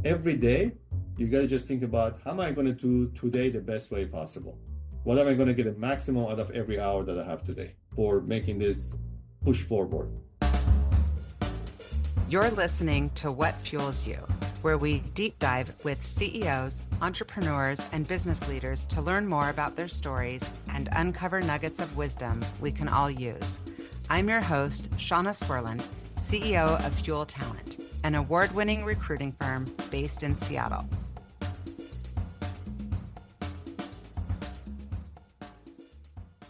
every day, you got to just think about how am I going to do today the best way possible? What am I going to get the maximum out of every hour that I have today for making this push forward? You're listening to What Fuels You, where we deep dive with CEOs, entrepreneurs, and business leaders to learn more about their stories and uncover nuggets of wisdom we can all use. I'm your host, Shauna Swerland, CEO of Fuel Talent, an award-winning recruiting firm based in Seattle.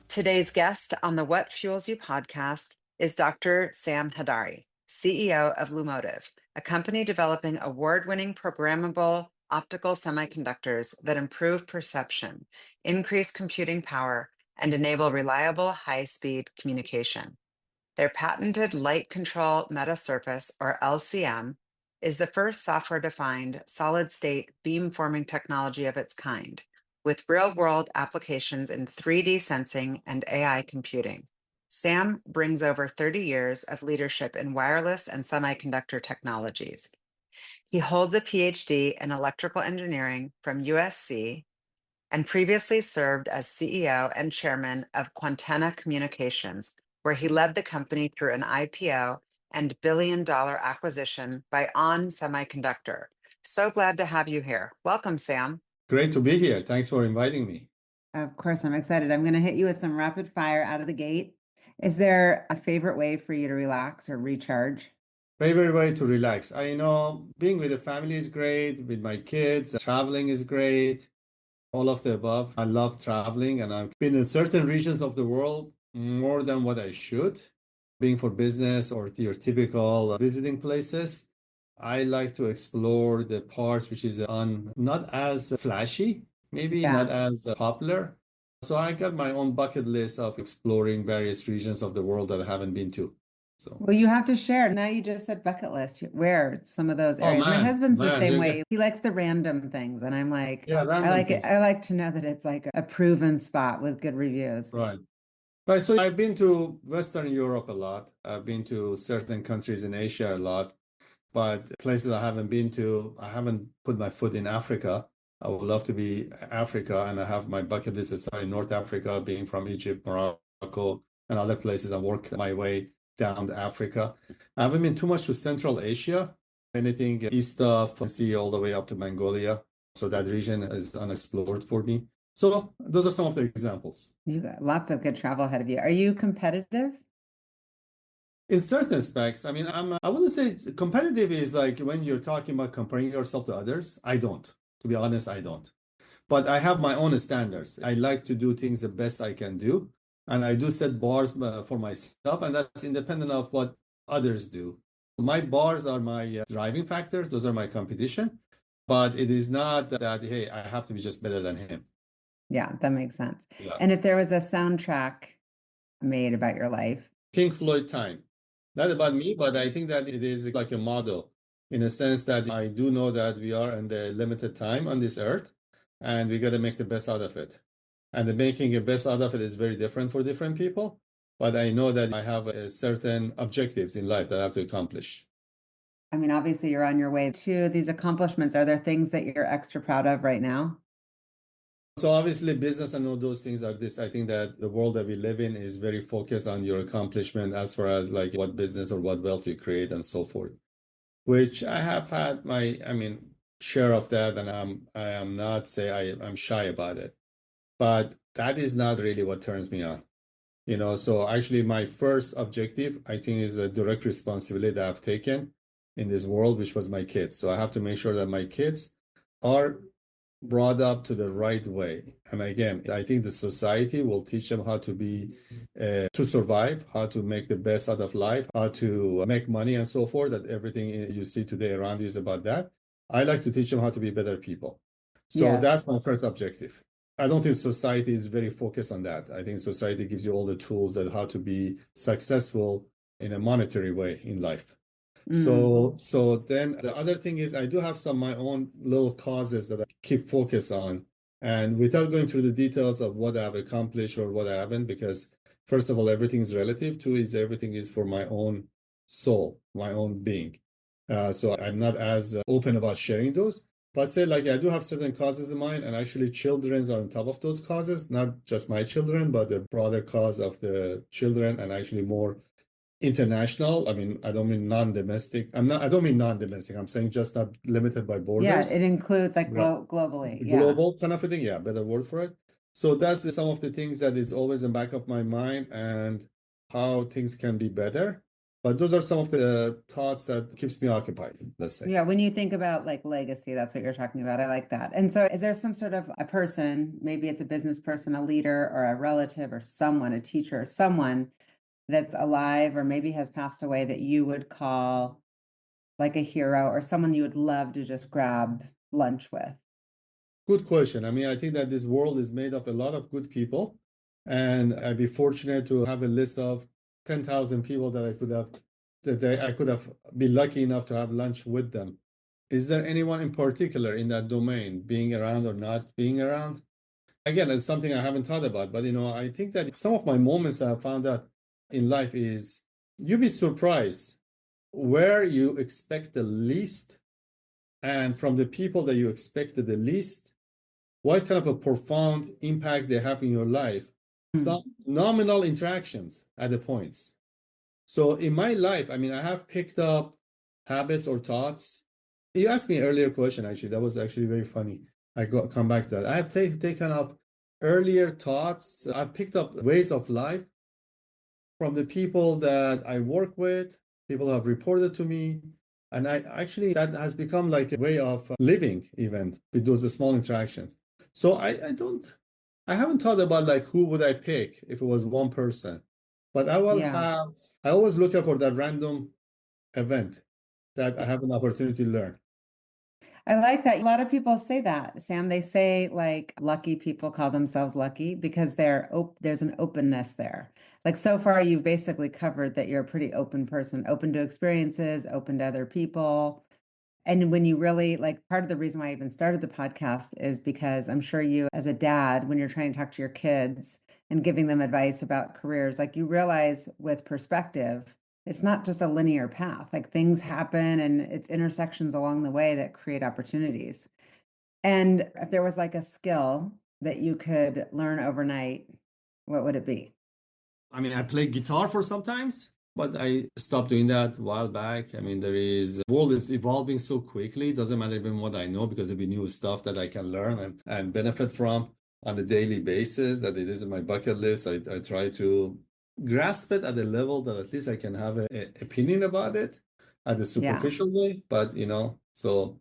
Today's guest on the What Fuels You podcast is Dr. Sam Heidari, CEO of Lumotive, a company developing award-winning programmable optical semiconductors that improve perception, increase computing power, and enable reliable high-speed communication. Their patented Light Control Metasurface, or LCM, is the first software-defined solid-state beamforming technology of its kind, with real-world applications in 3D sensing and AI computing. Sam brings over 30 years of leadership in wireless and semiconductor technologies. He holds a PhD in electrical engineering from USC and previously served as CEO and chairman of Quantenna Communications, where he led the company through an IPO and billion-dollar acquisition by ON Semiconductor. So glad to have you here. Welcome, Sam. Great to be here. Thanks for inviting me. Of course, I'm excited. I'm going to hit you with some rapid fire out of the gate. Is there a favorite way for you to relax or recharge? Favorite way to relax. I know being with the family is great, with my kids, traveling is great, all of the above. I love traveling, and I've been in certain regions of the world more than what I should, being for business or your typical visiting places. I like to explore the parts which is not as flashy, maybe not as popular. So I got my own bucket list of exploring various regions of the world that I haven't been to. So, well, you have to share. Now you just said bucket list. Where some of those areas? My husband's the same way. He likes the random things, and I'm like, yeah, I like it. I like to know that it's like a proven spot with good reviews. Right. Right. So I've been to Western Europe a lot. I've been to certain countries in Asia a lot. But places I haven't been to, I haven't put my foot in Africa. I would love to be Africa, and I have my bucket list aside in North Africa, being from Egypt, Morocco, and other places. I work my way down to Africa. I haven't been too much to Central Asia, anything east of sea all the way up to Mongolia. So that region is unexplored for me. So those are some of the examples. You got lots of good travel ahead of you. Are you competitive? In certain specs, I mean, I wouldn't say competitive is like when you're talking about comparing yourself to others. I don't. To be honest, I don't. But I have my own standards. I like to do things the best I can do. And I do set bars for myself, and that's independent of what others do. My bars are my driving factors. Those are my competition. But it is not that, hey, I have to be just better than him. Yeah, that makes sense. Yeah. And if there was a soundtrack made about your life? Pink Floyd Time. Not about me, but I think that it is like a model in a sense that I do know that we are in the limited time on this earth, and we got to make the best out of it. And the making the best out of it is very different for different people. But I know that I have certain objectives in life that I have to accomplish. I mean, obviously, you're on your way to these accomplishments. Are there things that you're extra proud of right now? So obviously business and all those things are this. I think that the world that we live in is very focused on your accomplishment as far as like what business or what wealth you create and so forth, which I have had my, share of that. And I am not I'm shy about it, but that is not really what turns me on. So actually my first objective, I think, is a direct responsibility that I've taken in this world, which was my kids. So I have to make sure that my kids are brought up to the right way. And again, I think the society will teach them how to be, to survive, how to make the best out of life, how to make money and so forth, that everything you see today around you is about that. I like to teach them how to be better people. So that's my first objective. I don't think society is very focused on that. I think society gives you all the tools that how to be successful in a monetary way in life. So then the other thing is I do have some my own little causes that I keep focus on. And without going through the details of what I've accomplished or what I haven't, because first of all, everything is relative. Two is everything is for my own soul, my own being. So I'm not as open about sharing those. But say like I do have certain causes in mind, and actually children's are on top of those causes, not just my children, but the broader cause of the children and actually more international. I mean, I don't mean non-domestic. I don't mean non-domestic. I'm saying just not limited by Yeah, borders. it includes like Right. globally. Yeah. Global kind of a thing. Yeah, better word for it. So that's some of the things that is always in back of my mind and how things can be better. But those are some of the thoughts that keeps me occupied, let's say. Yeah, when you think about like legacy, that's what you're talking about. I like that. And so is there some sort of a person, maybe it's a business person, a leader or a relative or someone, a teacher or someone that's alive or maybe has passed away that you would call like a hero or someone you would love to just grab lunch with? Good question. I mean, I think that this world is made of a lot of good people, and I'd be fortunate to have a list of 10,000 people that I could have been lucky enough to have lunch with them. Is there anyone in particular in that domain, being around or not being around? Again, it's something I haven't thought about, but I think that some of my moments I have found out in life is you'd be surprised where you expect the least, and from the people that you expected the least, what kind of a profound impact they have in your life. Some nominal interactions at the points. So in my life, I mean, I have picked up habits or thoughts. You asked me an earlier question, actually. That was actually very funny. Come back to that. I have taken up earlier thoughts. I've picked up ways of life from the people that I work with, people have reported to me. And I actually, that has become like a way of living, even with those small interactions. So I haven't thought about like who would I pick if it was one person, but Yeah. I always look out for that random event that I have an opportunity to learn. I like that. A lot of people say that, Sam. They say like lucky people call themselves lucky because there's an openness there. Like so far, you've basically covered that you're a pretty open person, open to experiences, open to other people. And when you really like part of the reason why I even started the podcast is because I'm sure you, as a dad, when you're trying to talk to your kids and giving them advice about careers, like you realize with perspective, it's not just a linear path. Like things happen and it's intersections along the way that create opportunities. And if there was like a skill that you could learn overnight, what would it be? I mean, I play guitar for sometimes, but I stopped doing that a while back. I mean, the world is evolving so quickly. It doesn't matter even what I know because there'll be new stuff that I can learn and benefit from on a daily basis. That it is in my bucket list. I try to grasp it at a level that at least I can have an opinion about it at a Yeah. superficial way. But so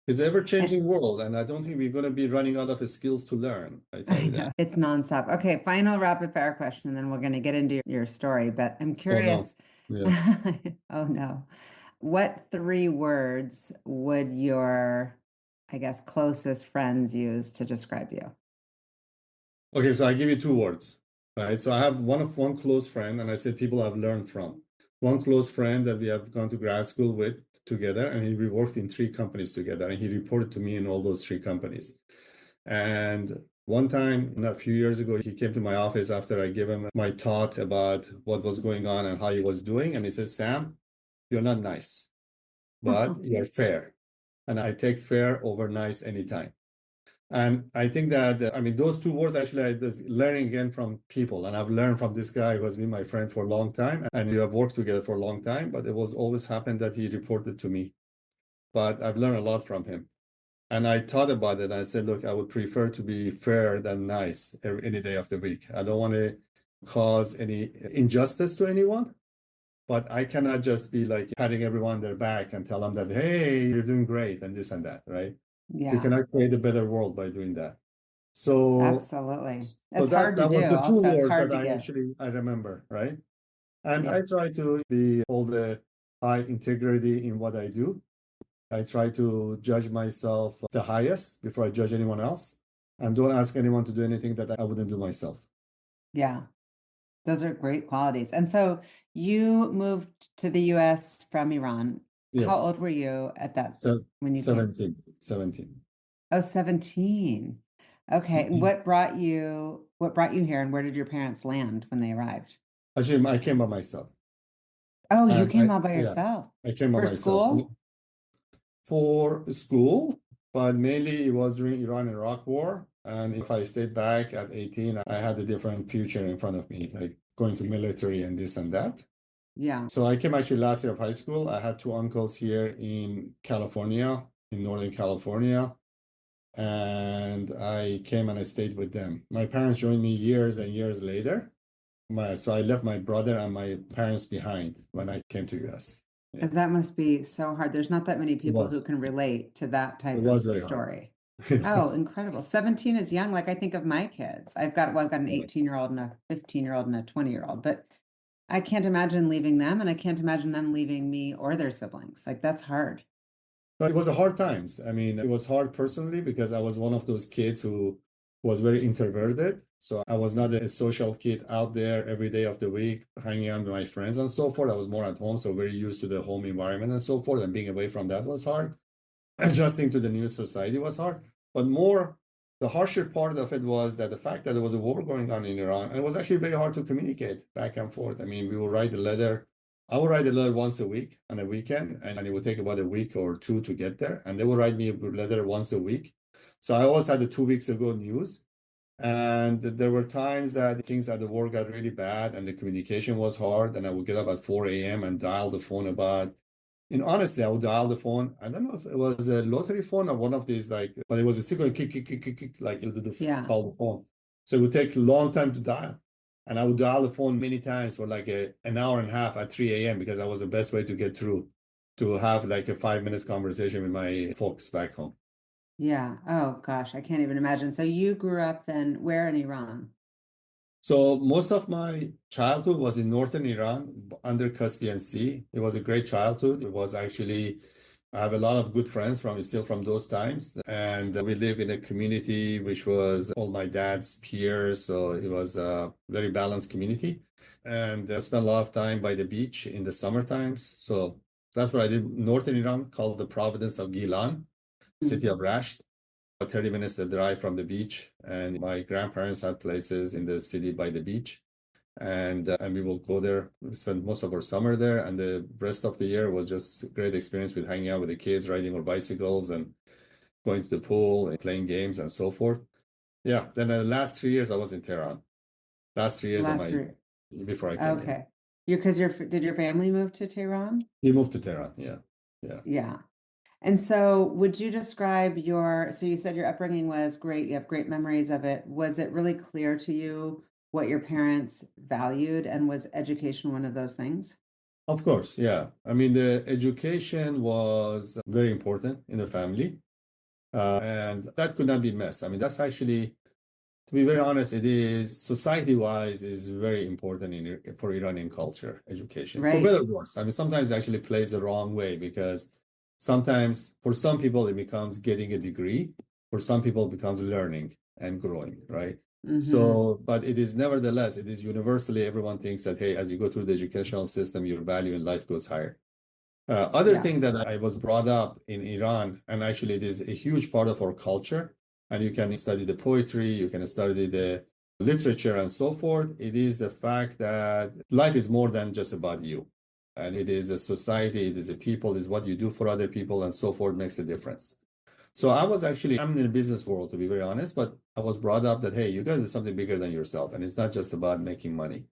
it's an ever-changing world, and I don't think we're going to be running out of skills to learn. I tell I you know that. it's nonstop. Okay, final rapid fire question, and then we're going to get into your story. But I'm Oh no. curious. Yeah. Oh no. What three words would your, I guess, closest friends use to describe you? Okay, so I give you two words, right? So I have one close friend, and I said people I've learned from. One close friend that we have gone to grad school with together, and we worked in three companies together, and he reported to me in all those three companies. And one time, a few years ago, he came to my office after I gave him my thought about what was going on and how he was doing, and he said, "Sam, you're not nice, but you're fair, and I take fair over nice anytime." And I think that, I mean, those two words actually, I was learning again from people. And I've learned from this guy who has been my friend for a long time. And we have worked together for a long time, but it was always happened that he reported to me. But I've learned a lot from him. And I thought about it. And I said, look, I would prefer to be fair than nice any day of the week. I don't want to cause any injustice to anyone, but I cannot just be like patting everyone on their back and tell them that, hey, you're doing great and this and that, right? We Yeah, cannot create a better world by doing that. So, absolutely. so It's that hard to that was do. the two Also, it's words hard that to give. I remember, right? And Yeah. I try to be all the high integrity in what I do. I try to judge myself the highest before I judge anyone else, and don't ask anyone to do anything that I wouldn't do myself. Yeah. Those are great qualities. And so you moved to the US from Iran. How Yes. old were you at that So when you came? 17. Oh, 17. Okay. What brought you here and where did your parents land when they arrived? Actually, I came by myself. Oh, you And came all by yeah, yourself I came by for myself school? for school, but mainly it was during Iran-Iraq war. And if I stayed back at 18, I had a different future in front of me, like going to military and this and that. Yeah. So I came actually last year of high school. I had two uncles here in California, in Northern California, and I came and I stayed with them. My parents joined me years and years later. So I left my brother and my parents behind when I came to US. Yeah, That must be so hard. There's not that many it people who was. can relate to that It type was of very hard. story. It Oh, was. incredible. 17 is young. Like I think of my kids. I've got an 18-year-old and a 15-year-old and a 20-year-old, but I can't imagine leaving them and I can't imagine them leaving me or their siblings. Like that's hard. But it was a hard times. I mean, it was hard personally because I was one of those kids who was very introverted. So I was not a social kid out there every day of the week, hanging out with my friends and so forth. I was more at home, so very used to the home environment and so forth. And being away from that was hard. Adjusting to the new society was hard. But more, the harsher part of it was that the fact that there was a war going on in Iran, and it was actually very hard to communicate back and forth. I mean, we would write a letter. I would write a letter once a week on a weekend, and it would take about a week or two to get there. And they would write me a letter once a week. So I always had the 2 weeks ago news. And there were times that things at the work got really bad and the communication was hard. And I would get up at 4 a.m. and dial the phone about, honestly, I would dial the phone. I don't know if it was a lottery phone or one of these, like, but it was a single kick, kick, kick, kick, kick, like it would Yeah. call the phone. So it would take a long time to dial. And I would dial the phone many times for like an hour and a half at 3 a.m. because that was the best way to get through, to have like a 5 minutes conversation with my folks back home. Yeah. Oh gosh, I can't even imagine. So you grew up then where in Iran? So most of my childhood was in northern Iran, under Caspian Sea. It was a great childhood. It was actually, I have a lot of good friends still from those times. And we live in a community which was all my dad's peers. So it was a very balanced community. And I spent a lot of time by the beach in the summer times. So that's what I did. Northern Iran, called the province of Gilan, city of Rasht. 30 minutes a drive from the beach, and my grandparents had places in the city by the beach, and we will go there. We spent most of our summer there, and the rest of the year was just a great experience with hanging out with the kids, riding our bicycles, and going to the pool and playing games and so forth. Yeah. Then the last 3 years I was in Tehran. Last 3 years of Last my three. before I came here. Okay. Did your family move to Tehran? We moved to Tehran. Yeah. Yeah. Yeah. And so would you describe so you said your upbringing was great, you have great memories of it. Was it really clear to you what your parents valued, and was education one of those things? Of course. Yeah. I mean, the education was very important in the family. And that could not be missed. I mean, that's actually, to be very honest, it is society-wise is very important for Iranian culture, education, for Right. better or worse. I mean, sometimes it actually plays the wrong way because sometimes for some people it becomes getting a degree, for some people it becomes learning and growing, right? Mm-hmm. So, but it is nevertheless, it is universally everyone thinks that, hey, as you go through the educational system, your value in life goes higher. Other Yeah. thing that I was brought up in Iran, and actually it is a huge part of our culture, and you can study the poetry, you can study the literature and so forth. It is the fact that life is more than just about you. And it is a society, it is a people, it is what you do for other people and so forth makes a difference. So I'm in the business world to be very honest, but I was brought up that, hey, you got to do something bigger than yourself. And it's not just about making money.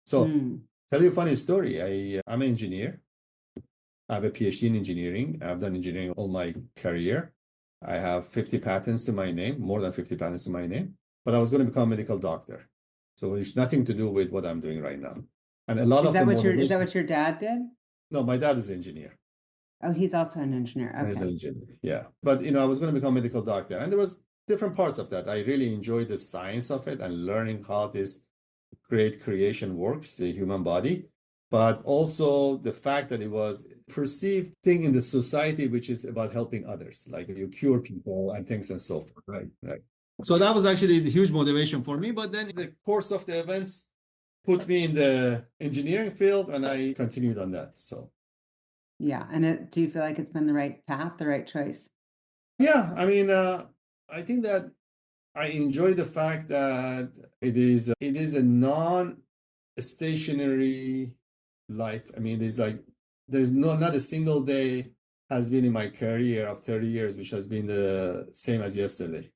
So Mm. tell you a funny story. I'm an engineer. I have a PhD in engineering. I've done engineering all my career. I have 50 patents to my name, more than 50 patents to my name. But I was going to become a medical doctor. So it's nothing to do with what I'm doing right now. And a lot of the Is that motivation, what your dad did? no, my dad is an engineer. Oh, he's also an engineer. And he's an Okay. engineer. Yeah. But I was going to become a medical doctor. And there was different parts of that. I really enjoyed the science of it and learning how this great creation works, the human body, but also the fact that it was perceived thing in the society, which is about helping others, like you cure people and things and so forth. Right, right. So that was actually the huge motivation for me. But then the course of the events put me in the engineering field, and I continued on that. So Yeah. And do you feel like it's been the right path, the right choice? yeah, I mean, I think that I enjoy the fact that it is a non-stationary life. I mean, there's not a single day has been in my career of 30 years which has been the same as yesterday.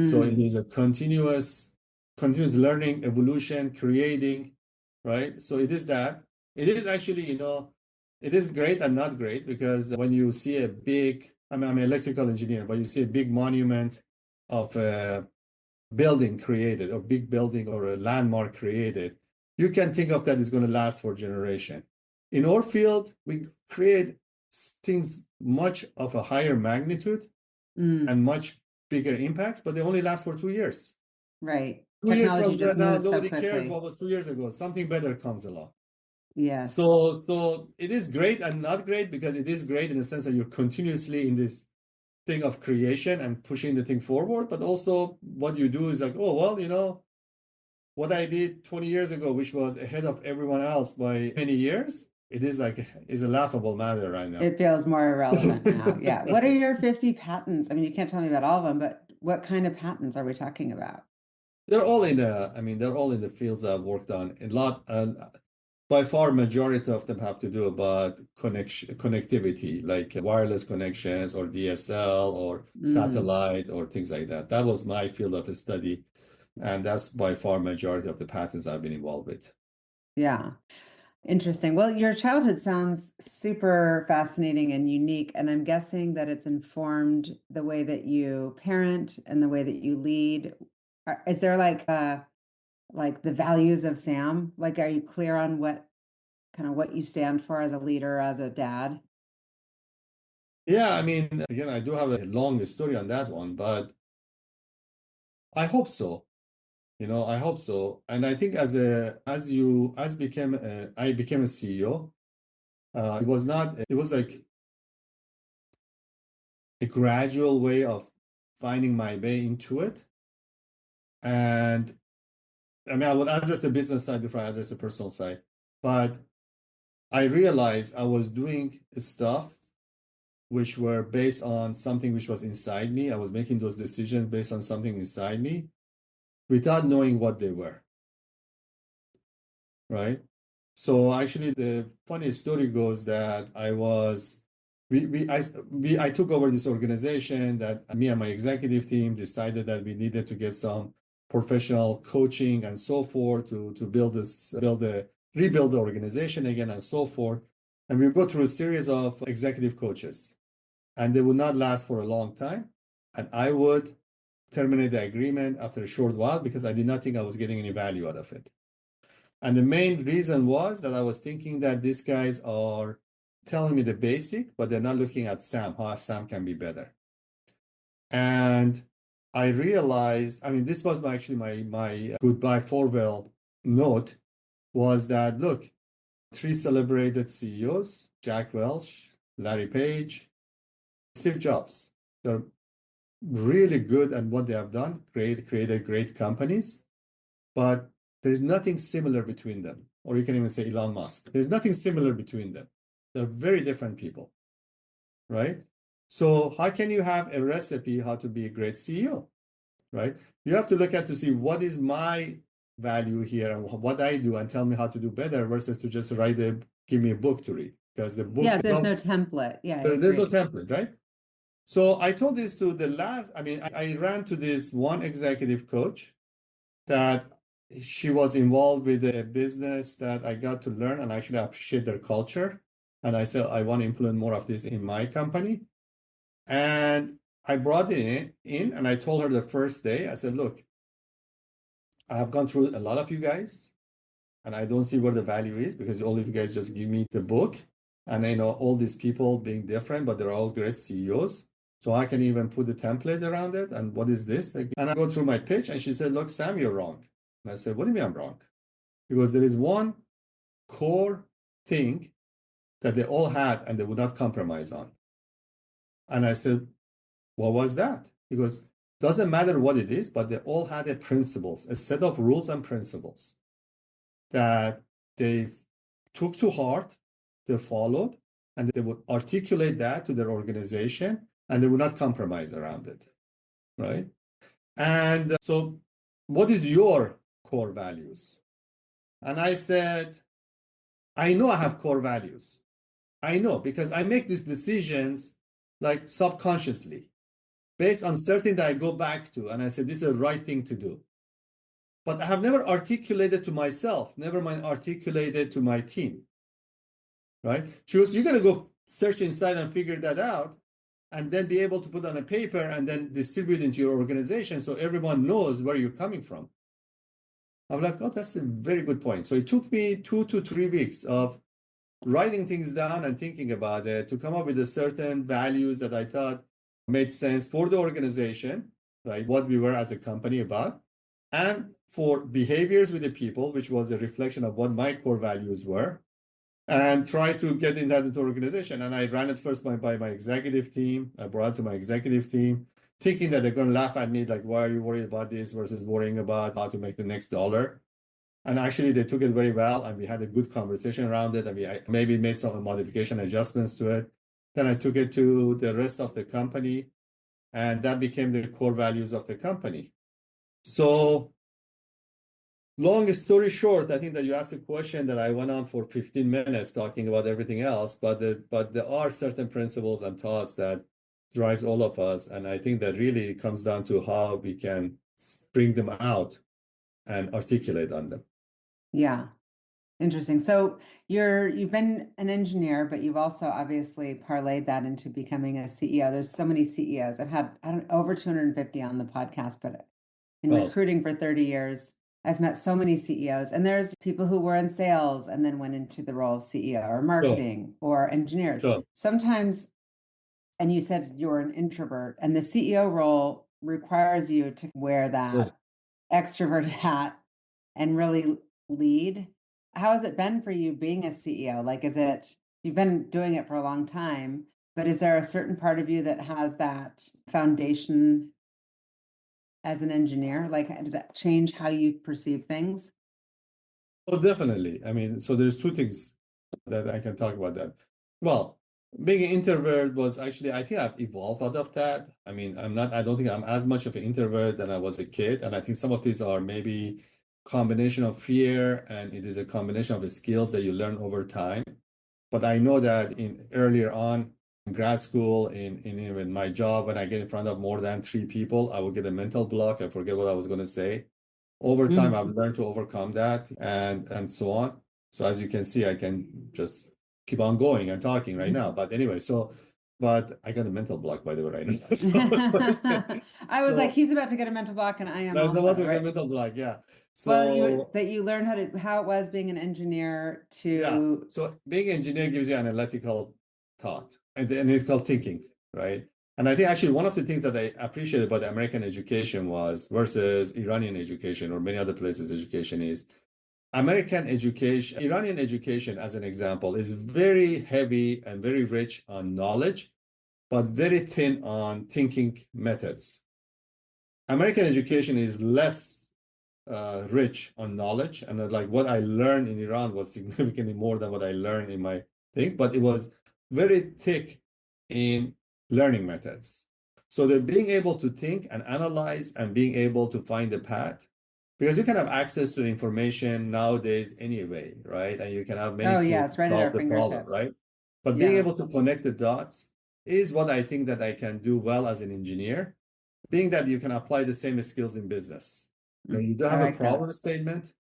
So it is a continuous learning, evolution, creating, right? So it is that. It is actually, it is great and not great, because when you see a big, I'm an electrical engineer, but you see a big monument of a building created, or big building or a landmark created, you can think of that is going to last for generation. In our field, we create things much of a higher magnitude and much bigger impacts, but they only last for 2 years. Right. 2 years Technology from just now, moves so nobody cares quickly. what was 2 years ago. Something better comes along. Yes. So it is great and not great, because it is great in the sense that you're continuously in this thing of creation and pushing the thing forward, but also what you do is like, oh, well, what I did 20 years ago, which was ahead of everyone else by many years, it is a laughable matter right now. It feels more irrelevant now. Yeah. What are your 50 patents? I mean, you can't tell me about all of them, but what kind of patents are we talking about? They're all in the fields I've worked on a lot, and by far majority of them have to do about connectivity, like wireless connections or DSL or satellite or things like that. That was my field of study, and that's by far majority of the patents I've been involved with. Yeah. Interesting. Well, your childhood sounds super fascinating and unique, and I'm guessing that it's informed the way that you parent and the way that you lead. Is there like the values of Sam? Like, are you clear on what you stand for as a leader, as a dad? Yeah, I mean, again, I do have a long story on that one, but I hope so. I hope so. And I think I became a CEO. It was like a gradual way of finding my way into it. And I mean, I would address the business side before I address the personal side. But I realized I was doing stuff which were based on something which was inside me. I was making those decisions based on something inside me without knowing what they were, right? So actually, the funny story goes that I took over this organization, that me and my executive team decided that we needed to get some professional coaching and so forth to rebuild the organization again and so forth. And we go through a series of executive coaches, and they would not last for a long time. And I would terminate the agreement after a short while because I did not think I was getting any value out of it. And the main reason was that I was thinking that these guys are telling me the basic, but they're not looking at Sam, how Sam can be better. And I realized, I mean, this was actually my goodbye farewell note, was that, look, 3 celebrated CEOs, Jack Welch, Larry Page, Steve Jobs. They're really good at what they have done, created great companies, but there's nothing similar between them. Or you can even say Elon Musk. There's nothing similar between them. They're very different people, right? So how can you have a recipe how to be a great CEO, right? You have to look at to see what is my value here and what I do and tell me how to do better versus to just give me a book to read. Because the book, there's no template. Yeah, there's no template, right? So I told this to I ran to this one executive coach that she was involved with a business that I got to learn and actually appreciate their culture. And I said, I want to implement more of this in my company. And I brought it in and I told her the first day, I said, look, I have gone through a lot of you guys and I don't see where the value is, because all of you guys just give me the book and I know all these people being different, but they're all great CEOs. So I can even put the template around it. And what is this? And I go through my pitch and she said, look, Sam, you're wrong. And I said, what do you mean I'm wrong? Because there is one core thing that they all had and they would not compromise on. And I said, what was that? Because doesn't matter what it is, but they all had a set of rules and principles that they took to heart, they followed, and they would articulate that to their organization, and they would not compromise around it, right? And so what is your core values? And I said, I know I have core values. I know because I make these decisions like subconsciously based on certain that I go back to and I say, this is the right thing to do. But I have never articulated to myself, never mind articulated to my team, right? She goes, you got to go search inside and figure that out and then be able to put on a paper and then distribute into your organization so everyone knows where you're coming from. I'm like, oh, that's a very good point. So it took me 2 to 3 weeks of writing things down and thinking about it to come up with a certain values that I thought made sense for the organization, right? What we were as a company about, and for behaviors with the people, which was a reflection of what my core values were, and try to get in that into organization. And I ran it first by my executive team. I brought it to my executive team, thinking that they're going to laugh at me, like, why are you worried about this versus worrying about how to make the next dollar? And actually, they took it very well, and we had a good conversation around it, and I maybe made some modification adjustments to it. Then I took it to the rest of the company, and that became the core values of the company. So, long story short, I think that you asked a question that I went on for 15 minutes talking about everything else, but there are certain principles and thoughts that drives all of us, and I think that really comes down to how we can bring them out and articulate on them. Yeah. Interesting. So you've been an engineer, but you've also obviously parlayed that into becoming a CEO. There's so many CEOs. I've had over 250 on the podcast, but in Oh, recruiting for 30 years, I've met so many CEOs. And there's people who were in sales and then went into the role of CEO or sure, marketing or engineers. sure. Sometimes, and you said you're an introvert, and the CEO role requires you to wear Yeah. that extroverted hat and really lead. How has it been for you being a CEO? Like, you've been doing it for a long time, but is there a certain part of you that has that foundation as an engineer? Like, does that change how you perceive things? Oh, definitely. I mean, so there's two things that I can talk about that. Well, being an introvert was actually, I think I've evolved out of that. I mean, I don't think I'm as much of an introvert than I was a kid. And I think some of these are maybe combination of fear and it is a combination of the skills that you learn over time. But I know that earlier on in grad school, in even my job, when I get in front of more than 3 people, I will get a mental block. I forget what I was going to say. Over time, I've learned to overcome that and so on. So as you can see, I can just keep on going and talking right now. But anyway, but I got a mental block by the way right now. I was like, So he's about to get a mental block, and I am that's also, about to get a right? mental block, yeah. Well, So you learn how it was being an engineer yeah, to, so being an engineer gives you analytical thought and the analytical thinking, right? And I think actually one of the things that I appreciate about American education was versus Iranian education or many other places education is American education, Iranian education, as an example, is very heavy and very rich on knowledge, but very thin on thinking methods. American education is less rich on knowledge, and like what I learned in Iran was significantly more than what I learned in my thing, but it was very thick in learning methods. So the being able to think and analyze and being able to find the path, because you can have access to information nowadays anyway, right? And you can have many oh tools yeah, it's to right at solve our the problem, fingertips. right? But being Yeah. able to connect the dots is what I think that I can do well as an engineer, being that you can apply the same skills in business. You do I have a like that. problem statement,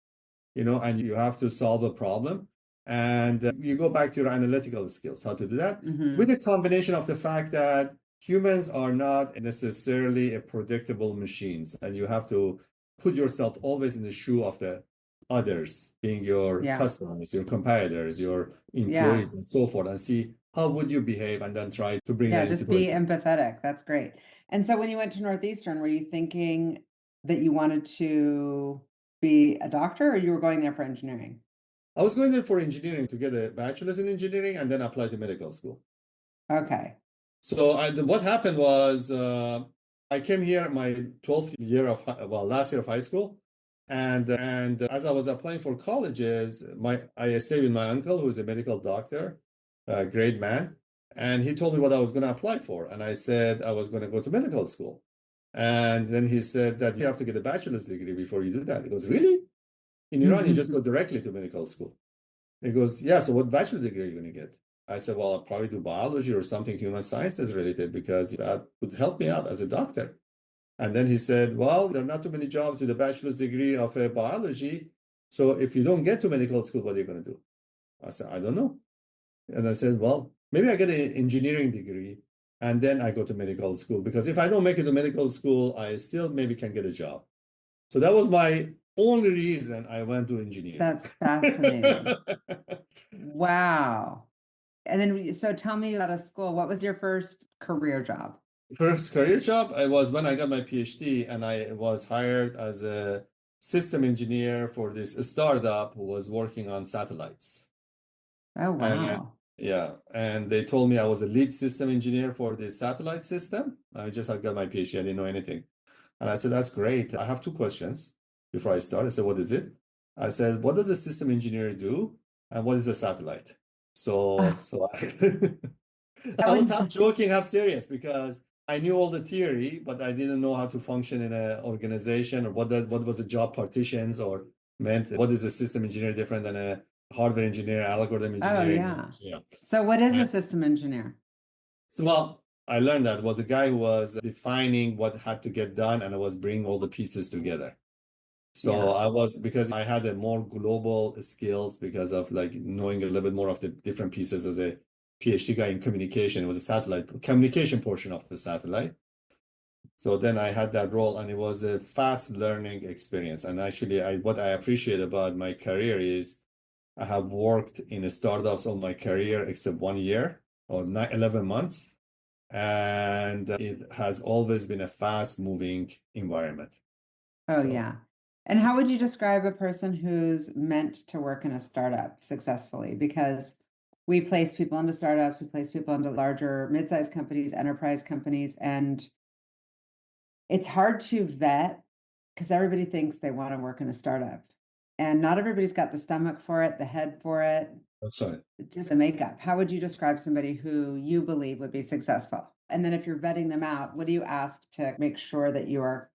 and you have to solve a problem. And you go back to your analytical skills, how to do that, with a combination of the fact that humans are not necessarily a predictable machines, and you have to put yourself always in the shoe of the others, being your Yeah. customers, your competitors, your Yeah. employees, and so forth, and see how would you behave, and then try to bring Yeah. that into Just be production. empathetic. That's great. And so when you went to Northeastern, were you thinking that you wanted to be a doctor, or you were going there for engineering? I was going there for engineering to get a bachelor's in engineering and then apply to medical school. Okay. So what happened was I came here my 12th year of, well, last year of high school. And as I was applying for colleges, I stayed with my uncle, who's a medical doctor, a great man. And he told me what I was going to apply for. And I said I was going to go to medical school. And then he said that you have to get a bachelor's degree before you do that. He goes, really? In Iran, you just go directly to medical school. He goes, yeah, so what bachelor degree are you going to get? I said, well, I'll probably do biology or something human sciences related because that would help me out as a doctor. And then he said, well, there are not too many jobs with a bachelor's degree of biology. So if you don't get to medical school, what are you going to do? I said, I don't know. And I said, well, maybe I get an engineering degree and then I go to medical school because if I don't make it to medical school, I still maybe can get a job. So that was my only reason I went to engineering. That's fascinating. Wow. And then, so tell me out of school, what was your first career job? First career job, I was when I got my PhD and I was hired as a system engineer for this startup who was working on satellites. Oh, And wow. yeah, and they told me I was a lead system engineer for the satellite system. I just had got my PhD, I didn't know anything. And I said, that's great. I have two questions before I start. I said, what is it? I said, what does a system engineer do? And what is a satellite? So I was half joking, half serious because I knew all the theory, but I didn't know how to function in an organization or what was the job partitions or meant. What is a system engineer different than a hardware engineer, algorithm Oh, engineering? yeah. Yeah. So what is a And system engineer? so, well, I learned that was a guy who was defining what had to get done and I was bringing all the pieces together. So Yeah. I was because I had a more global skills because of like knowing a little bit more of the different pieces as a PhD guy in communication. It was a satellite communication portion of the satellite. So then I had that role and it was a fast learning experience. And actually what I appreciate about my career is I have worked in startups all my career except 1 year or 11 months. And it has always been a fast moving environment. Oh, So yeah. And how would you describe a person who's meant to work in a startup successfully? Because we place people into startups, we place people into larger mid-sized companies, enterprise companies, and it's hard to vet because everybody thinks they want to work in a startup. And not everybody's got the stomach for it, the head for it, that's right. just the makeup. How would you describe somebody who you believe would be successful? And then if you're vetting them out, what do you ask to make sure that you are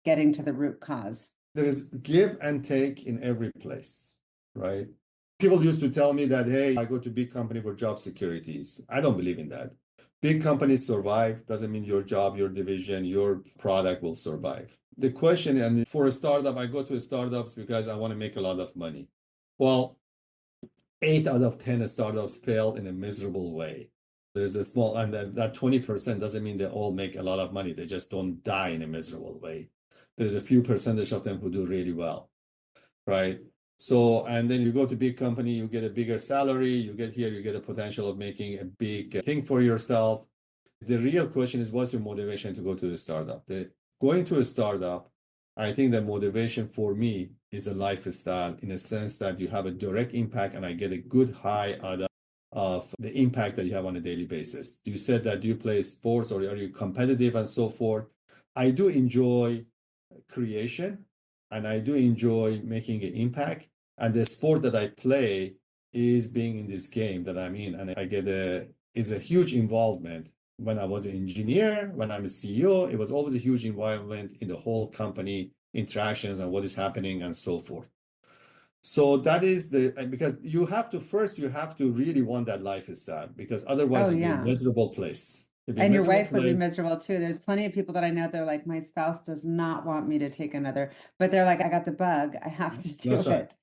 getting to the root cause? There is give and take in every place, right? People used to tell me that, hey, I go to big company for job securities. I don't believe in that. Big companies survive, doesn't mean your job, your division, your product will survive. The question, and for a startup, I go to startups because I want to make a lot of money. Well, 8 out of 10 startups fail in a miserable way. There's a small, and that 20% doesn't mean they all make a lot of money. They just don't die in a miserable way. There's a few percentage of them who do really well, right? So, and then you go to big company, you get a bigger salary, you get here, you get a potential of making a big thing for yourself. The real question is, what's your motivation to go to a startup? Going to a startup, I think the motivation for me is a lifestyle in a sense that you have a direct impact and I get a good high out of the impact that you have on a daily basis. You said that you play sports or are you competitive and so forth. I do enjoy creation and I do enjoy making an impact. And the sport that I play is being in this game that I'm in. And I get is a huge involvement. When I was an engineer, when I'm a CEO, it was always a huge involvement in the whole company interactions and what is happening and so forth. So that is because you have to really want that lifestyle because Oh, otherwise you'll be a yeah. miserable place. You'll be a And your miserable wife would be place. miserable too. There's plenty of people that I know, they're like, my spouse does not want me to take another, but they're like, I got the bug. I have to do That's right. it.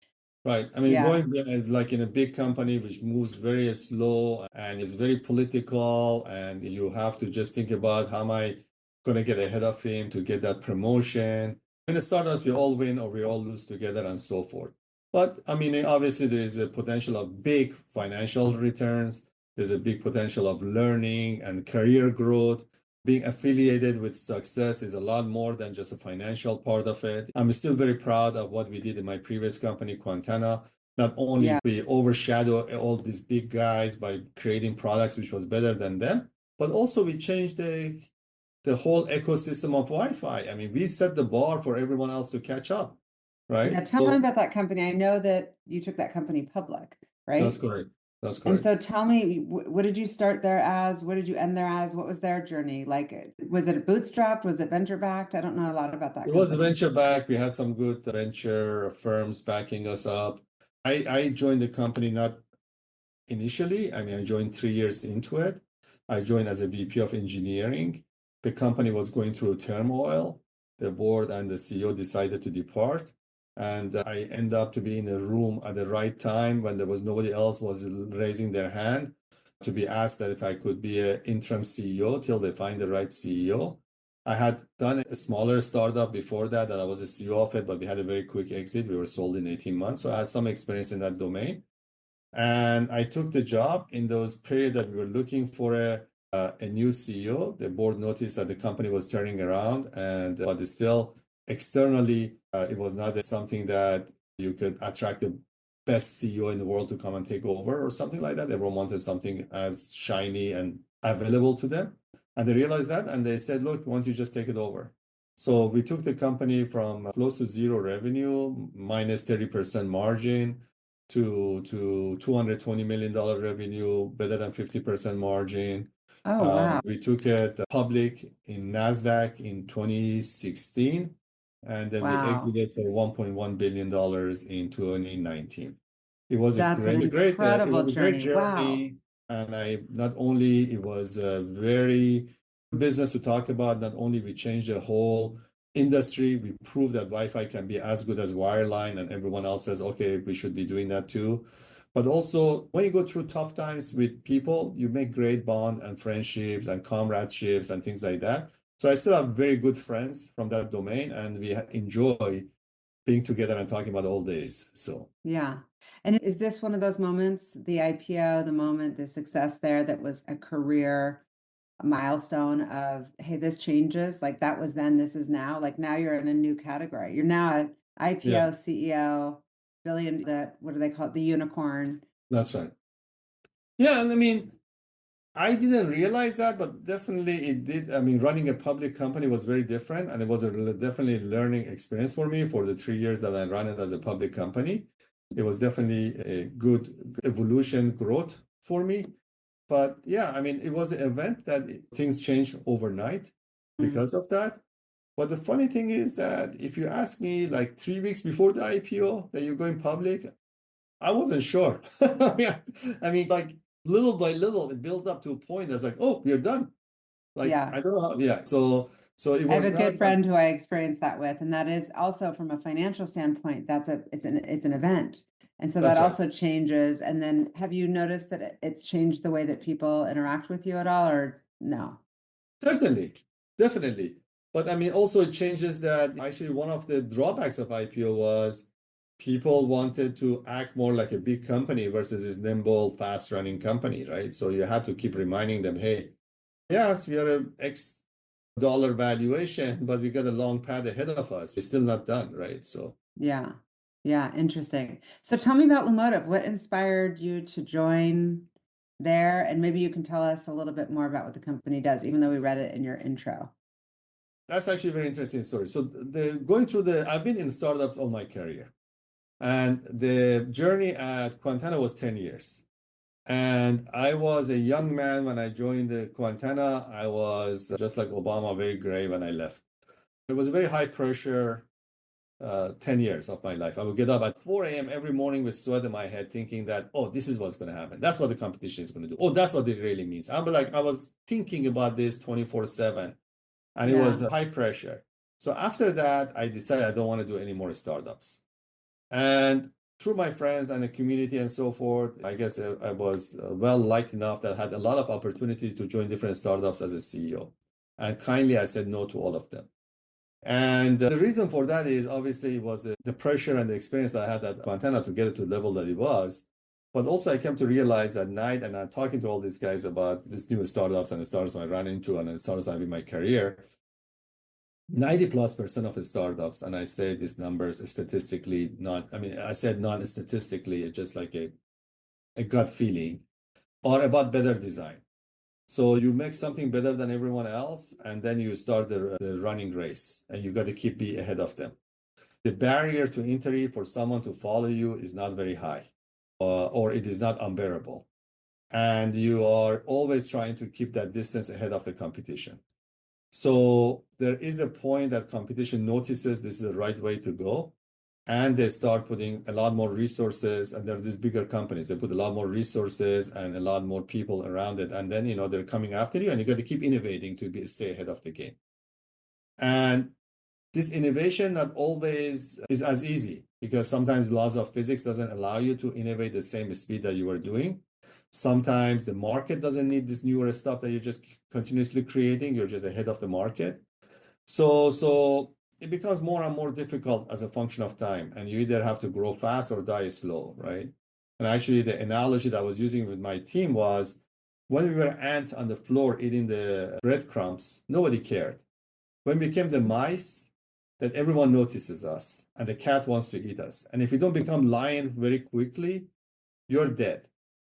Right. I mean, Yeah. going like in a big company which moves very slow and is very political, and you have to just think about how am I going to get ahead of him to get that promotion. In the startups, we all win or we all lose together and so forth. But I mean, obviously, there is a potential of big financial returns. There's a big potential of learning and career growth. Being affiliated with success is a lot more than just a financial part of it. I'm still very proud of what we did in my previous company, Quantenna. Not only Yeah. we overshadow all these big guys by creating products which was better than them, but also we changed the whole ecosystem of Wi-Fi. I mean, we set the bar for everyone else to catch up, Yeah. right? Tell me about that company. I know that you took that company public, That's right? correct. That's And correct. so tell me, what did you start there as? What did you end there as? What was their journey? Like, was it bootstrapped? Was it venture backed? I don't know a lot about that It was a company. venture back. We had some good venture firms backing us up. I joined the company not initially. I mean, I joined 3 years into it. I joined as a VP of engineering. The company was going through turmoil. The board and the CEO decided to depart. And I ended up to be in a room at the right time when there was nobody else was raising their hand to be asked that if I could be an interim CEO till they find the right CEO. I had done a smaller startup before that I was a CEO of it, but we had a very quick exit. We were sold in 18 months. So I had some experience in that domain. And I took the job in those period that we were looking for a new CEO. The board noticed that the company was turning around, and but it's still externally, it was not something that you could attract the best CEO in the world to come and take over or something like that. Everyone wanted something as shiny and available to them. And they realized that, and they said, look, why don't you just take it over? So we took the company from close to zero revenue, minus 30% margin, to $220 million revenue, better than 50% margin. Oh, wow. We took it public in NASDAQ in 2016, and then we Wow. exited for $1.1 billion in 2019. It was a That's an incredible great journey. Wow. journey, and I not only it was a very business to talk about. Not only we changed the whole industry, we proved that Wi-Fi can be as good as wireline, and everyone else says, okay, we should be doing that too. But also, when you go through tough times with people, you make great bond and friendships and comradeships and things like that. So I still have very good friends from that domain, and we enjoy being together and talking about all days. So yeah. And is this one of those moments, the IPO, the moment, the success there that was a career milestone of, hey, this changes, like that was then, this is now, like now you're in a new category. You're now an IPO yeah, CEO, billion, what do they call it? The unicorn. that's right. Yeah, and I mean, I didn't realize that, but definitely it did. I mean, running a public company was very different, and it was a definitely learning experience for me for the 3 years that I ran it as a public company. It was definitely a good evolution growth for me. But yeah, I mean, it was an event that things changed overnight Mm. because of that. But the funny thing is that if you ask me like 3 weeks before the IPO that you're going public, I wasn't sure. Yeah, I mean, like little by little, it built up to a point that's like, oh, we're done. Like, Yeah. I don't know how, yeah. So it I have was a not good like, friend who I experienced that with, and that is also from a financial standpoint, it's an event. And so that that's right. also changes. And then have you noticed that it's changed the way that people interact with you at all, or no? Certainly, definitely. But I mean, also it changes that actually one of the drawbacks of IPO was people wanted to act more like a big company versus this nimble, fast-running company, right? So you have to keep reminding them, hey, yes, we are a X dollar valuation, but we got a long path ahead of us. We're still not done, right? So Yeah. Yeah. Interesting. So tell me about Lumotive. What inspired you to join there? And maybe you can tell us a little bit more about what the company does, even though we read it in your intro. that's actually a very interesting story. So I've been in startups all my career, and the journey at Quantenna was 10 years. And I was a young man when I joined the Quantenna. I was just like Obama, very gray when I left. It was a very high pressure 10 years of my life. I would get up at 4 a.m. every morning with sweat in my head, thinking that, oh, this is what's going to happen. That's what the competition is going to do. Oh, that's what it really means. I was thinking about this 24/7, and it Yeah. was high pressure. So after that, I decided I don't want to do any more startups. And through my friends and the community and so forth, I guess I was well liked enough that I had a lot of opportunities to join different startups as a CEO. And kindly, I said no to all of them. And the reason for that is obviously it was the pressure and the experience that I had at Quantenna to get it to the level that it was. But also I came to realize at night, and I'm talking to all these guys about these new startups and the startups I ran into and the startups I have in my career. 90+% of the startups, and I say these numbers statistically, not, I mean, I said non-statistically, it's just like a gut feeling, are about better design. So you make something better than everyone else, and then you start the running race, and you got to keep be ahead of them. The barrier to entry for someone to follow you is not very high, or it is not unbearable. And you are always trying to keep that distance ahead of the competition. So there is a point that competition notices this is the right way to go, and they start putting a lot more resources, and they're these bigger companies. They put a lot more resources and a lot more people around it. And then, they're coming after you, and you got to keep innovating to stay ahead of the game. And this innovation not always is as easy, because sometimes laws of physics doesn't allow you to innovate the same speed that you were doing. Sometimes the market doesn't need this newer stuff that you're just continuously creating. You're just ahead of the market. So it becomes more and more difficult as a function of time, and you either have to grow fast or die slow, right? And actually, the analogy that I was using with my team was when we were ant on the floor eating the breadcrumbs, nobody cared. When we became the mice, that everyone notices us, and the cat wants to eat us. And if you don't become lion very quickly, you're dead,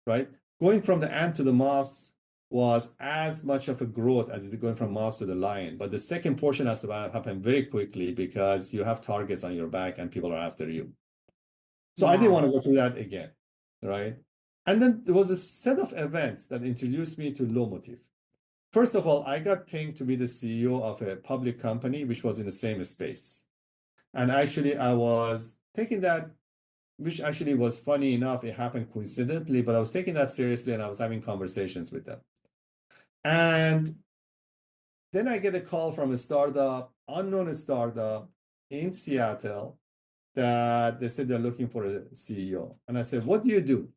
right? Going from the ant to the mouse was as much of a growth as going from mouse to the lion. But the second portion has to happen very quickly, because you have targets on your back and people are after you. So I didn't want to go through that again, right? And then there was a set of events that introduced me to Lumotive. First of all, I got pinged to be the CEO of a public company, which was in the same space. And actually, I was taking that, which actually was funny enough, it happened coincidentally, but I was taking that seriously, and I was having conversations with them. And then I get a call from a startup, unknown startup in Seattle, that they said they're looking for a CEO. And I said, what do you do?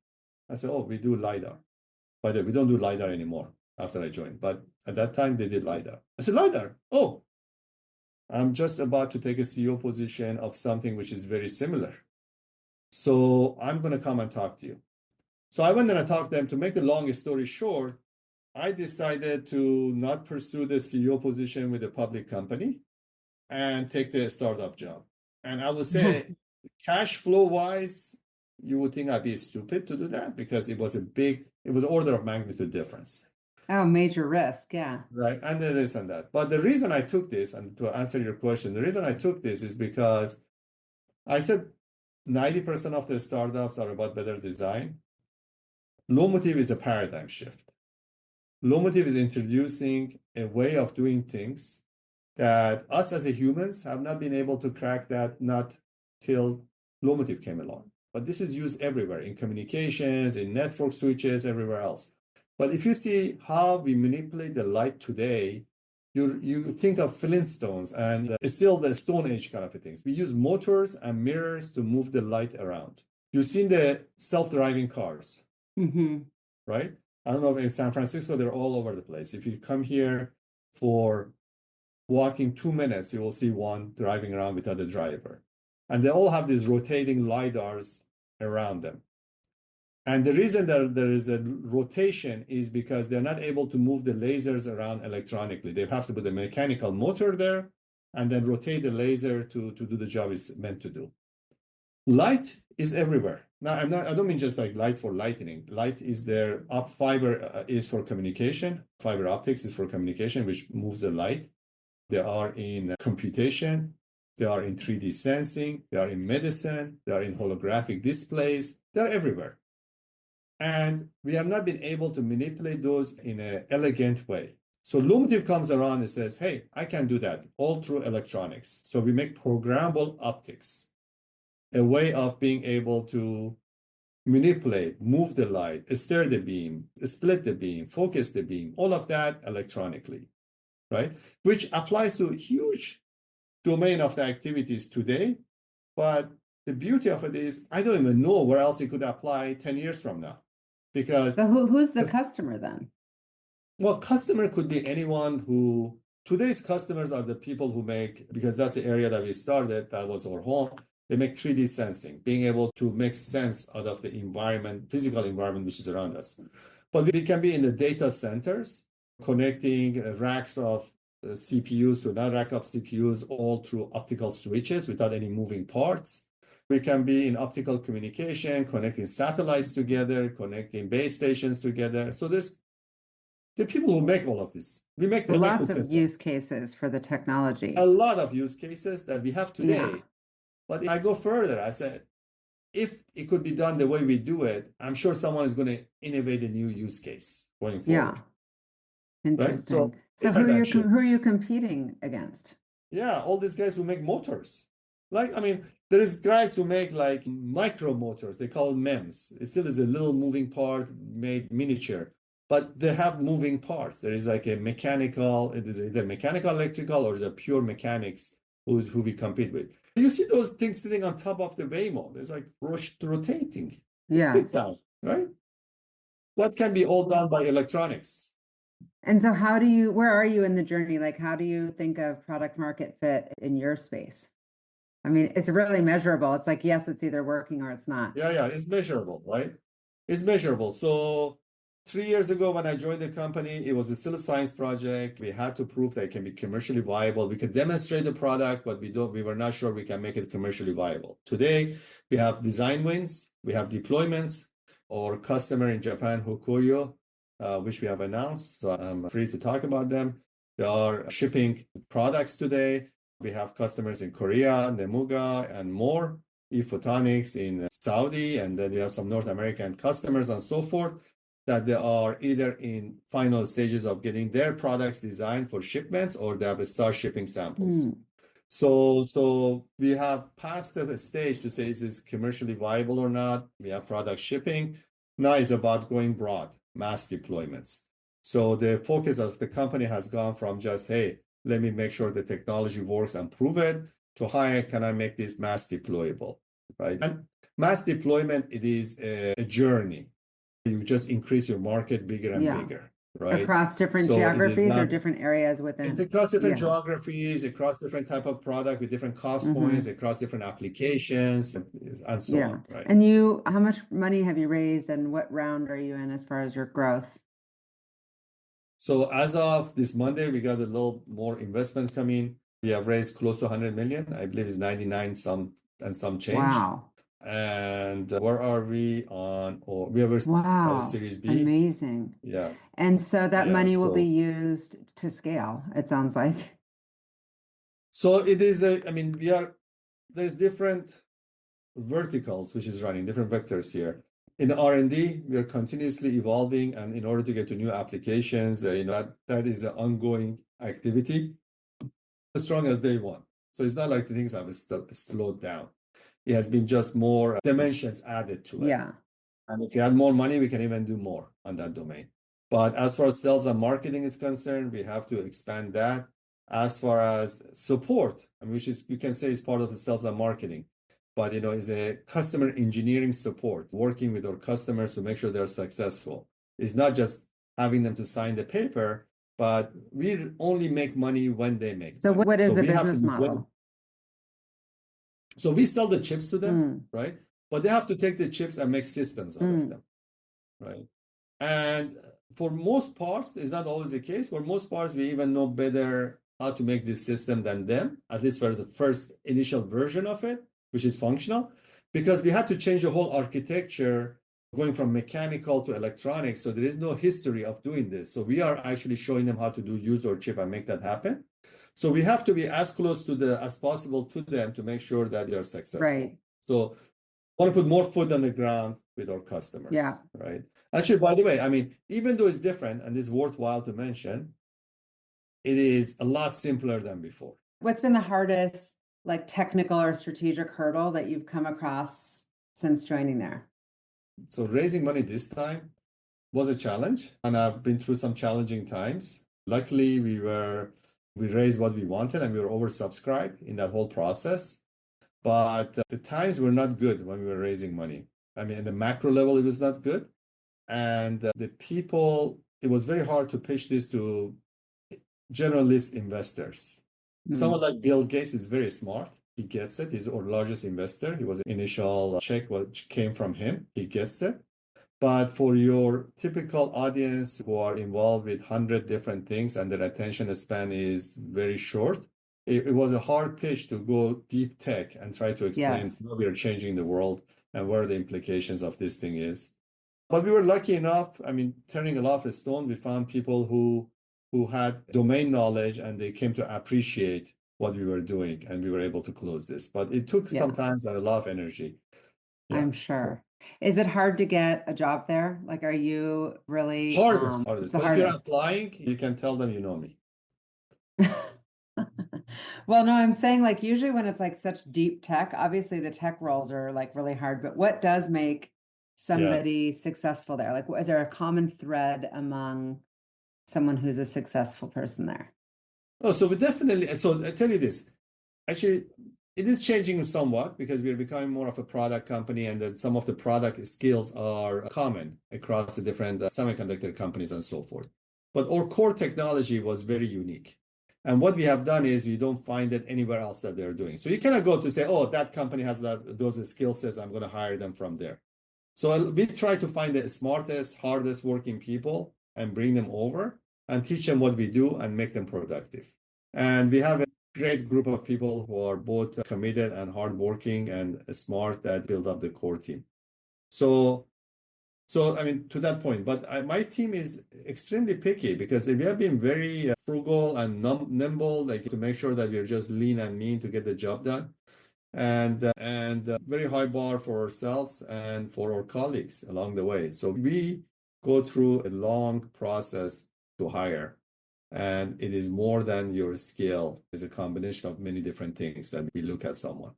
I said, oh, we do LiDAR. By the way, we don't do LiDAR anymore after I joined, but at that time they did LiDAR. I said, LiDAR? Oh, I'm just about to take a CEO position of something which is very similar. So I'm going to come and talk to you. So I went and I talked to them. To make the long story short, I decided to not pursue the CEO position with a public company and take the startup job. And I would say, cash flow wise, you would think I'd be stupid to do that, because it was order of magnitude difference. Oh, major risk. Yeah. Right. And there is and that. But the reason I took this, and to answer your question, the reason I took this is because I said 90% of the startups are about better design. Lumotive is a paradigm shift. Lumotive is introducing a way of doing things that us as a humans have not been able to crack, that not till Lumotive came along. But this is used everywhere, in communications, in network switches, everywhere else. But if you see how we manipulate the light today, you think of Flintstones, and it's still the Stone Age kind of things. We use motors and mirrors to move the light around. You've seen the self-driving cars, right? I don't know, in San Francisco, they're all over the place. If you come here for walking 2 minutes, you will see one driving around without a driver. And they all have these rotating LiDARs around them. And the reason that there is a rotation is because they're not able to move the lasers around electronically. They have to put a mechanical motor there and then rotate the laser to do the job it's meant to do. Light is everywhere. Now, I don't mean just like light for lightning. Light is there. Fiber is for communication. Fiber optics is for communication, which moves the light. They are in computation. They are in 3D sensing. They are in medicine. They are in holographic displays. They're everywhere. And we have not been able to manipulate those in an elegant way. So Lumotive comes around and says, hey, I can do that all through electronics. So we make programmable optics, a way of being able to manipulate, move the light, stir the beam, split the beam, focus the beam, all of that electronically, right? Which applies to a huge domain of the activities today. But the beauty of it is, I don't even know where else it could apply 10 years from now. Because so who's the customer then? Well, customer could be anyone who, today's customers are the people who make, because that's the area that we started, that was our home. They make 3D sensing, being able to make sense out of the environment, physical environment, which is around us. But we can be in the data centers, connecting racks of CPUs to another rack of CPUs, all through optical switches without any moving parts. We can be in optical communication, connecting satellites together, connecting base stations together. So there's the people who make all of this. We make the Lots of system. use cases for the technology. A lot of use cases that we have today. Yeah. But I go further. I said, if it could be done the way we do it, I'm sure someone is going to innovate a new use case going forward. Yeah. Interesting. Right? So who are you competing against? Yeah, all these guys who make motors. Like, I mean, there is guys who make like micro motors. They call it MEMS. It still is a little moving part made miniature, but they have moving parts. There is like a mechanical, it is either mechanical, electrical, or the pure mechanics who we compete with. You see those things sitting on top of the Waymo. There's like rotating Yeah. big time, right? That can be all done by electronics. And so where are you in the journey? Like, how do you think of product market fit in your space? I mean, it's really measurable. It's like, yes, it's either working or it's not. Yeah, it's measurable, right? It's measurable. So 3 years ago, when I joined the company, it was still a science project. We had to prove that it can be commercially viable. We could demonstrate the product, but we were not sure we can make it commercially viable. Today, we have design wins, we have deployments. Our customer in Japan, Hokuyo, which we have announced, so I'm free to talk about them. They are shipping products today. We have customers in Korea, Nemuga, and more. Photonics in Saudi, and then we have some North American customers and so forth that they are either in final stages of getting their products designed for shipments or they have start shipping samples. So we have passed the stage to say is this commercially viable or not. We have product shipping. Now it's about going broad, mass deployments. So the focus of the company has gone from just, hey, let me make sure the technology works and prove it, to how can I make this mass deployable, right? And mass deployment, it is a journey. You just increase your market bigger and bigger, right? Across different So it is geographies or not, different areas within. it's across different geographies, across different type of product with different cost points, across different applications, and so on, right? And how much money have you raised and what round are you in as far as your growth? So as of this Monday, we got a little more investment coming. We have raised close to 100 million. I believe it's 99 some and some change. Wow. And where are we on? Or we have a Series B. Amazing. Yeah. And so that money will be so used to scale, it sounds like. So it is I mean, there's different verticals which is running, different vectors here. In the R&D, we are continuously evolving, and in order to get to new applications, that is an ongoing activity as strong as day one. So it's not like the things have slowed down. It has been just more dimensions added to it. Yeah. And if you add more money, we can even do more on that domain. But as far as sales and marketing is concerned, we have to expand that. As far as support, which is, you can say, is part of the sales and marketing, but is a customer engineering support, working with our customers to make sure they're successful. It's not just having them to sign the paper, but we only make money when they make money. What is the business model? So we sell the chips to them, right? But they have to take the chips and make systems out of them, right? And for most parts, it's not always the case. For most parts, we even know better how to make this system than them, at least for the first initial version of it, which is functional, because we had to change the whole architecture going from mechanical to electronics. So there is no history of doing this. So we are actually showing them how to use our chip and make that happen. So we have to be as close as possible to them to make sure that they're successful. Right. So I want to put more foot on the ground with our customers. Yeah. Right. Actually, by the way, I mean, even though it's different and it's worthwhile to mention, it is a lot simpler than before. What's been the hardest, like, technical or strategic hurdle that you've come across since joining there? So raising money this time was a challenge, and I've been through some challenging times. Luckily, we raised what we wanted, and we were oversubscribed in that whole process. But the times were not good when we were raising money. I mean, at the macro level, it was not good. And the people, it was very hard to pitch this to generalist investors. Someone like Bill Gates is very smart. He gets it. He's our largest investor. He was an initial check which came from him. He gets it. But for your typical audience who are involved with 100 different things and their attention span is very short, it was a hard pitch to go deep tech and try to explain how we are changing the world and what the implications of this thing is. But we were lucky enough, I mean, turning a lot of a stone, we found people who had domain knowledge and they came to appreciate what we were doing, and we were able to close this. But it took sometimes a lot of energy. Yeah, I'm sure. Is it hard to get a job there? Like, are you really hardest? It's But the hardest. if you're applying, you can tell them you know me. Well, no, I'm saying like usually when it's like such deep tech, obviously the tech roles are like really hard, but what does make Yeah. somebody successful there? Like, is there a common thread among someone who's a successful person there? Oh, so we definitely, so I tell you this, actually, it is changing somewhat because we're becoming more of a product company, and that some of the product skills are common across the different semiconductor companies and so forth. But our core technology was very unique. And what we have done is we don't find it anywhere else that they're doing. So you cannot go to say, oh, that company has those skill sets, I'm going to hire them from there. So we try to find the smartest, hardest working people and bring them over and teach them what we do and make them productive. And we have a great group of people who are both committed and hardworking and smart that build up the core team. So, I mean, to that point, but my team is extremely picky because we have been very frugal and nimble, like to make sure that we're just lean and mean to get the job done, and very high bar for ourselves and for our colleagues along the way. So we go through a long process to hire, and it is more than your skill. It's a combination of many different things that we look at someone,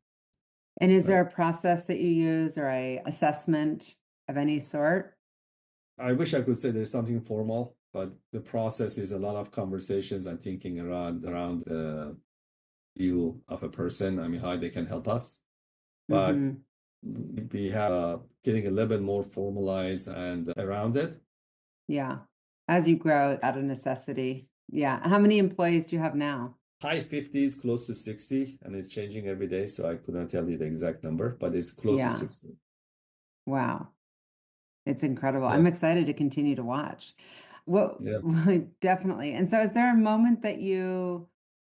And is right? there a process that you use or a assessment of any sort? I wish I could say there's something formal, but the process is a lot of conversations and thinking around the view of a person. I mean, how they can help us. But Mm-hmm. we have getting a little bit more formalized and around it. Yeah. As you grow out of necessity. Yeah. How many employees do you have now? High 50s, close to 60, and it's changing every day. So I couldn't tell you the exact number, but it's close to Yeah. 60. Wow. It's incredible. Yeah. I'm excited to continue to watch. Well, Yeah. definitely. And so is there a moment that you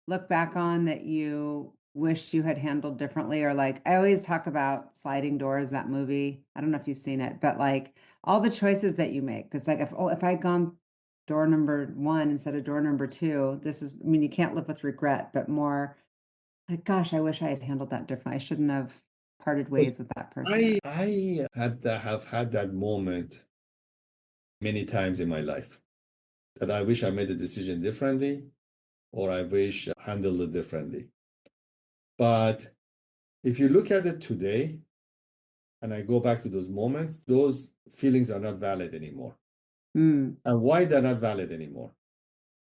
look back on that you wish you had handled differently? Or like I always talk about Sliding Doors, that movie. I don't know if you've seen it, but like all the choices that you make. It's like if I'd gone door number one instead of door number two, this is, I mean, you can't live with regret, but more like, gosh, I wish I had handled that differently. I shouldn't have parted But ways with that person. I have had that moment many times in my life that I wish I made the decision differently, or I wish I handled it differently. But if you look at it today, and I go back to those moments, those feelings are not valid anymore. Mm, And why they're not valid anymore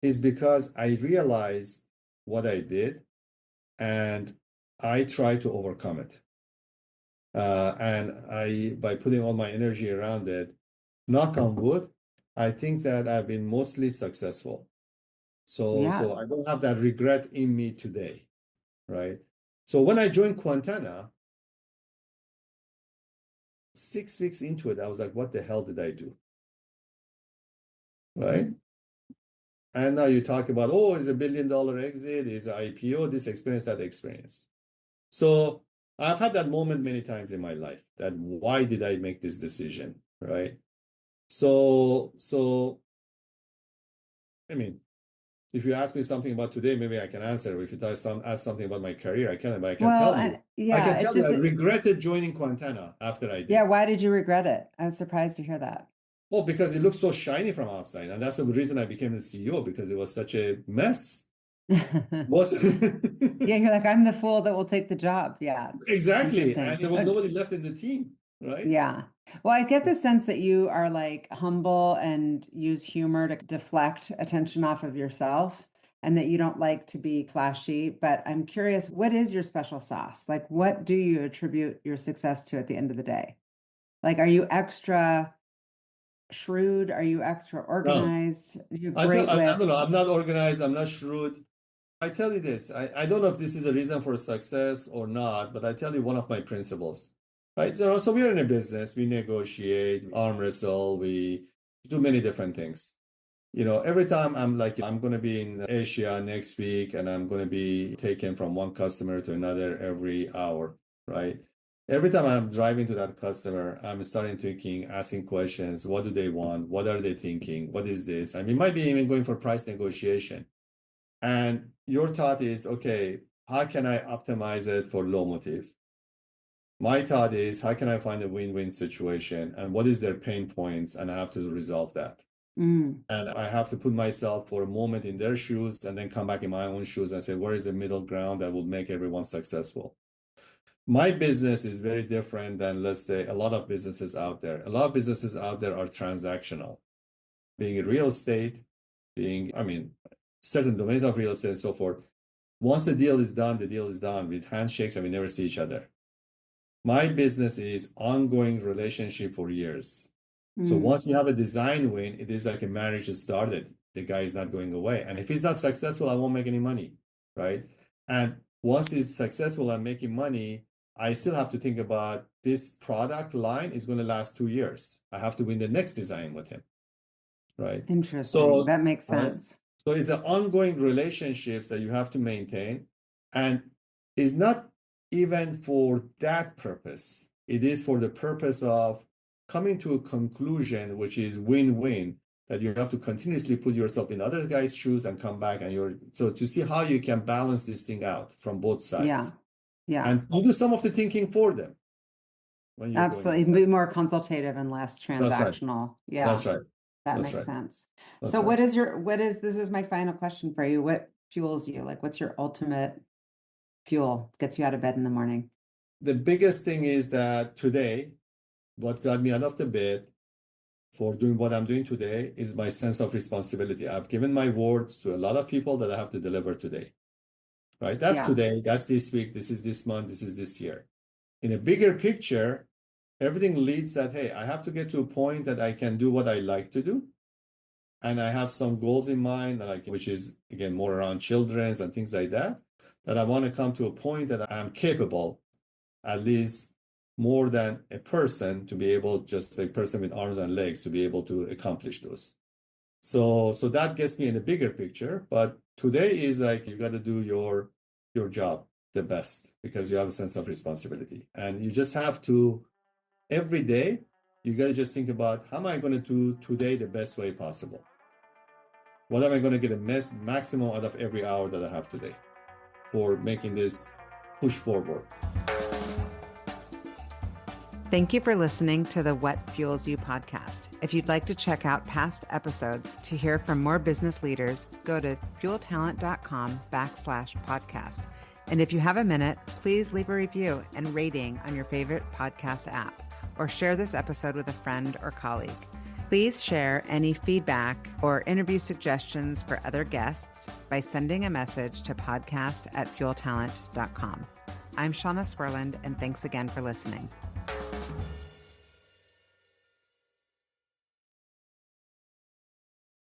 is because I realize what I did and I try to overcome it. And by putting all my energy around it, knock on wood, I think that I've been mostly successful. yeah. So I don't have that regret in me today, right? So when I joined Quantenna, 6 weeks into it, I was like, what the hell did I do? Right? And now you talk about, oh, it's $1 billion exit, it's an IPO, this experience, that experience. So I've had that moment many times in my life that why did I make this decision, right? So I mean, if you ask me something about today, maybe I can answer. If you ask something about my career, I can, but I can Well, tell you. I yeah, can it's tell you just, I regretted joining Quantenna after I yeah, did. why did you regret it? I was surprised to hear that. Well, because it looks so shiny from outside. And that's the reason I became the CEO, because it was such a mess. Was Yeah, you're like, I'm the fool that will take the job. Yeah, exactly. And interesting. there was nobody left in the team, right? Yeah. Well, I get the sense that you are like humble and use humor to deflect attention off of yourself and that you don't like to be flashy. But I'm curious, what is your special sauce? Like, what do you attribute your success to at the end of the day? Like, are you extra shrewd? Are you extra No, organized? You're great I with, don't know. I'm not organized. I'm not shrewd. I tell you this, I don't know if this is a reason for success or not, but I tell you one of my principles, right? So we're in a business, we negotiate, we arm wrestle, we do many different things. Every time I'm like, I'm going to be in Asia next week and I'm going to be taken from one customer to another every hour, right? Every time I'm driving to that customer, I'm starting thinking, asking questions. What do they want? What are they thinking? What is this? I mean, might be even going for price negotiation. And your thought is, okay, how can I optimize it for Lumotive? My thought is, how can I find a win-win situation? And what is their pain points? And I have to resolve that. Mm. And I have to put myself for a moment in their shoes and then come back in my own shoes and say, where is the middle ground that will make everyone successful? My business is very different than, let's say, a lot of businesses out there. A lot of businesses out there are transactional, being in real estate, certain domains of real estate and so forth. Once the deal is done, the deal is done with handshakes and we never see each other. My business is ongoing relationship for years. So once you have a design win, it is like a marriage that started. The guy is not going away. And if he's not successful, I won't make any money, right? And once he's successful and making money, I still have to think about this product line is going to last 2 years. I have to win the next design with him, right? Interesting. That makes Right? sense. So it's an ongoing relationships that you have to maintain, and it's not even for that purpose. It is for the purpose of coming to a conclusion, which is win-win, that you have to continuously put yourself in other guys' shoes and come back so to see how you can balance this thing out from both sides. Yeah. Yeah. And you do some of the thinking for them when you're Absolutely. going. Be more consultative and less transactional. Yeah. That's right. That That's makes right. sense. That's So right. this is my final question for you. What fuels you? Like, what's your ultimate fuel, gets you out of bed in the morning? The biggest thing is that today, what got me out of the bed for doing what I'm doing today is my sense of responsibility. I've given my words to a lot of people that I have to deliver today, right? That's Yeah. today, that's this week, this is this month, this is this year. In a bigger picture, everything leads that, hey, I have to get to a point that I can do what I like to do. And I have some goals in mind, which is, again, more around children's and things like that I want to come to a point that I'm capable, at least more than a person, to be able, just a person with arms and legs, to be able to accomplish those. So that gets me in the bigger picture. But today is like you got to do your job the best because you have a sense of responsibility. And you just have to, every day, you got to just think about, how am I going to do today the best way possible? What am I going to get the maximum out of every hour that I have today for making this push forward? Thank you for listening to the What Fuels You podcast. If you'd like to check out past episodes to hear from more business leaders, go to fueltalent.com/podcast. And if you have a minute, please leave a review and rating on your favorite podcast app, or share this episode with a friend or colleague. Please share any feedback or interview suggestions for other guests by sending a message to podcast@fueltalent.com. I'm Shauna Swerland, and thanks again for listening.